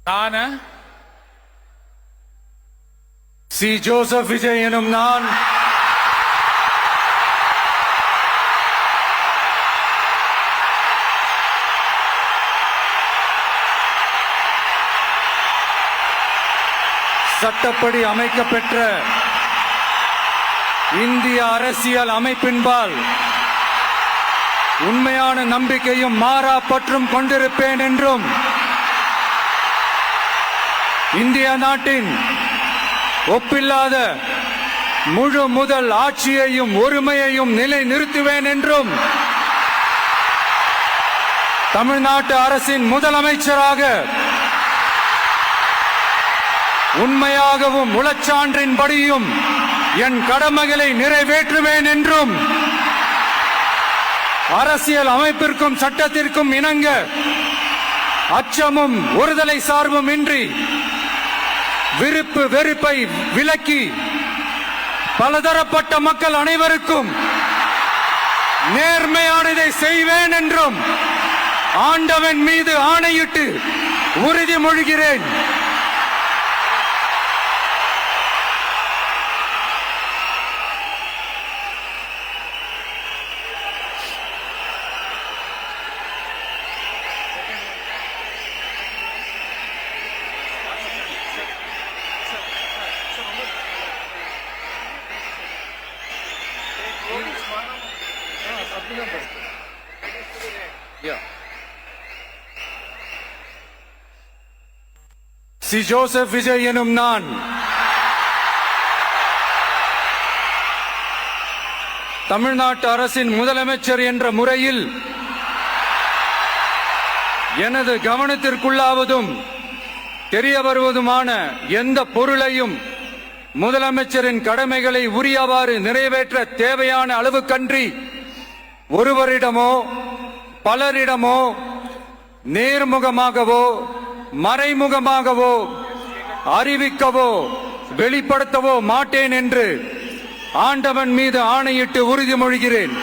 நான் C. Joseph Vijay எனும் நான் சட்டப்படி அமைக்கப்பெற்ற இந்திய அரசியல் அமைப்பின்பால் உண்மையான நம்பிக்கையும் மாறா பற்றும் கொண்டிருப்பேன் என்றும் இந்திய நாட்டின் ஒப்பில்லாத முழு முதல் ஆட்சியையும் ஒருமையையும் நிலை நிறுத்துவேன் என்றும் தமிழ்நாட்டு அரசின் முதலமைச்சராக உண்மையாகவும் உளச்சான்றின்படியும் என் கடமைகளை நிறைவேற்றுவேன் என்றும் அரசியல் அமைப்பிற்கும் சட்டத்திற்கும் இணங்க அச்சமும் ஒருதலை சார்பும் இன்றி விருப்பு வெறுப்பை விலக்கி பலதரப்பட்ட மக்கள் அனைவருக்கும் நேர்மையானதை செய்வேன் என்றும் ஆண்டவன் மீது ஆணையிட்டு உறுதிமொழிகிறேன். சி. ஜோசப் விஜய் எனும் நான் தமிழ்நாட்டு அரசின் முதலமைச்சர் என்ற முறையில் எனது கவனத்திற்குள்ளாவதும் தெரிய வருவதுமான எந்த பொருளையும் முதலமைச்சரின் கடமைகளை உரியவாறு நிறைவேற்ற தேவையான அளவுக்கன்றி ஒருவரிடமோ பலரிடமோ நேர்முகமாகவோ மறைமுகமாகவோ அறிவிக்கவோ வெளிப்படுத்தவோ மாட்டேன் என்று ஆண்டவன் மீது ஆணையிட்டு உறுதிமொழிகிறேன்.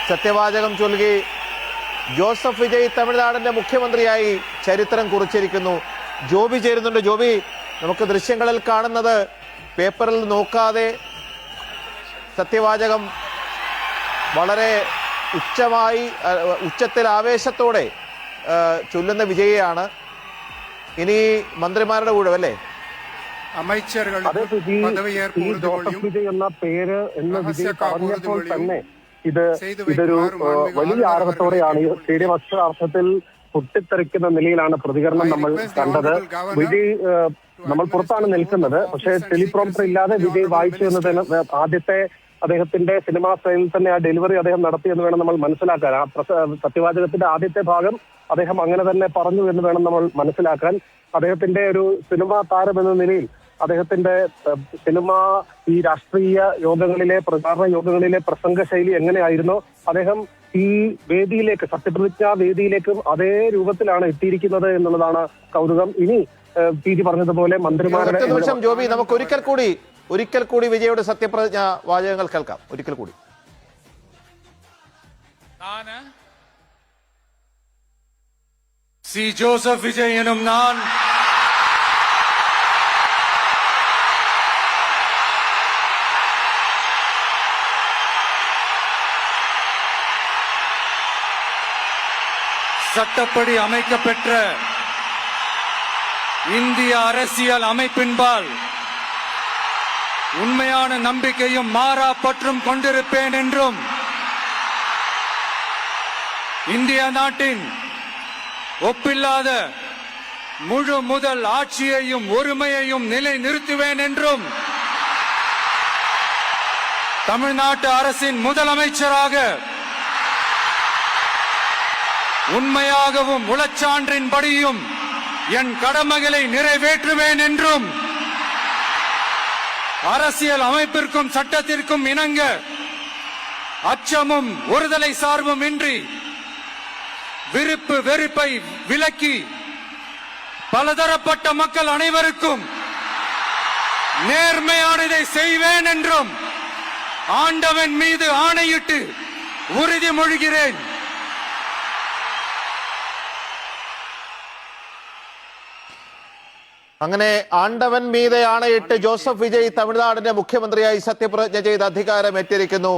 സത്യവാചകം ചൊല്ലുകി ജോസഫ് വിജയ് തമിഴ്നാടിന്റെ മുഖ്യമന്ത്രിയായി ചരിത്രം കുറിച്ചിരിക്കുന്നു. ജോബി ചേരുന്നുണ്ട്. ജോബി, നമുക്ക് ദൃശ്യങ്ങളിൽ കാണുന്നത് പേപ്പറിൽ നോക്കാതെ സത്യവാചകം വളരെ ഉച്ചത്തിൽ ആവേശത്തോടെ ചൊല്ലുന്ന വിജയാണ്. ഇനി മന്ത്രിമാരുടെ ഊഴമല്ലേ? വിജയ് എന്ന പേര് എന്ന വിജയ് പറഞ്ഞപ്പോൾ തന്നെ ഇതൊരു വലിയ ആരവത്തോടെയാണ് ഈ സ്റ്റേഡിയം അക്ഷരാർത്ഥത്തിൽ പൊട്ടിത്തെറിക്കുന്ന നിലയിലാണ് പ്രതികരണം നമ്മൾ കണ്ടത്. വിജയ് നമ്മൾ പുറത്താണ് നിൽക്കുന്നത്, പക്ഷേ ടെലിപ്രോംപ്റ്റർ ഇല്ലാതെ വിജയ് വായിച്ചു എന്നതിന് ആദ്യത്തെ അദ്ദേഹത്തിന്റെ സിനിമാ സ്റ്റൈലിൽ തന്നെ ആ ഡെലിവറി അദ്ദേഹം നടത്തി എന്ന് വേണം നമ്മൾ മനസ്സിലാക്കാൻ. ആ സത്യവാചകത്തിന്റെ ആദ്യത്തെ ഭാഗം അദ്ദേഹം അങ്ങനെ തന്നെ പറഞ്ഞു എന്ന് വേണം നമ്മൾ മനസ്സിലാക്കാൻ. അദ്ദേഹത്തിന്റെ ഒരു സിനിമാ താരം എന്ന നിലയിൽ അദ്ദേഹത്തിന്റെ സിനിമ ഈ രാഷ്ട്രീയ യോഗങ്ങളിലെ പ്രചാരണ യോഗങ്ങളിലെ പ്രസംഗ ശൈലി എങ്ങനെയായിരുന്നോ അദ്ദേഹം ഈ വേദിയിലേക്ക് സത്യപ്രതിജ്ഞാ വേദിയിലേക്കും അതേ രൂപത്തിലാണ് എത്തിയിരിക്കുന്നത് എന്നുള്ളതാണ് കൗതുകം. ഇനി പി ജി പറഞ്ഞതുപോലെ മന്ത്രിമാരുടെ നിമിഷം ജോബി, നമുക്ക് ഒരിക്കൽ കൂടി വിജയുടെ സത്യപ്രതിജ്ഞ വാചകങ്ങൾ കേൾക്കാം. ഒരിക്കൽ കൂടി. சி. ஜோசப் விஜய் எனும் நான் சட்டப்படி அமைக்கப்பெற்ற இந்திய அரசியல் அமைப்பின்பால் உண்மையான நம்பிக்கையும் மாறா பற்றும் கொண்டிருப்பேன் என்றும் இந்திய நாட்டின் ஒப்பில்லாத முழு முதல் ஆட்சியையும் ஒருமையையும் நிலை நிறுத்துவேன் என்றும் தமிழ்நாட்டு அரசின் முதலமைச்சராக உண்மையாகவும் உளச்சான்றின்படியும் என் கடமைகளை நிறைவேற்றுவேன் என்றும் அரசியல் அமைப்பிற்கும் சட்டத்திற்கும் இணங்க அச்சமும் ஒருதலை சார்பும் இன்றி விருப்பு வெறுப்பை விலக்கி பலதரப்பட்ட மக்கள் அனைவருக்கும் நேர்மையானதை செய்வேன் என்றும் ஆண்டவன் மீது ஆணையிட்டு உறுதிமொழிகிறேன். അങ്ങനെ ആണ്ടവൻ മീതെ ആണയിട്ട് ജോസഫ് വിജയ് തമിഴ്നാടിന്റെ മുഖ്യമന്ത്രിയായി സത്യപ്രതിജ്ഞ ചെയ്ത് അധികാരമേറ്റിരിക്കുന്നു.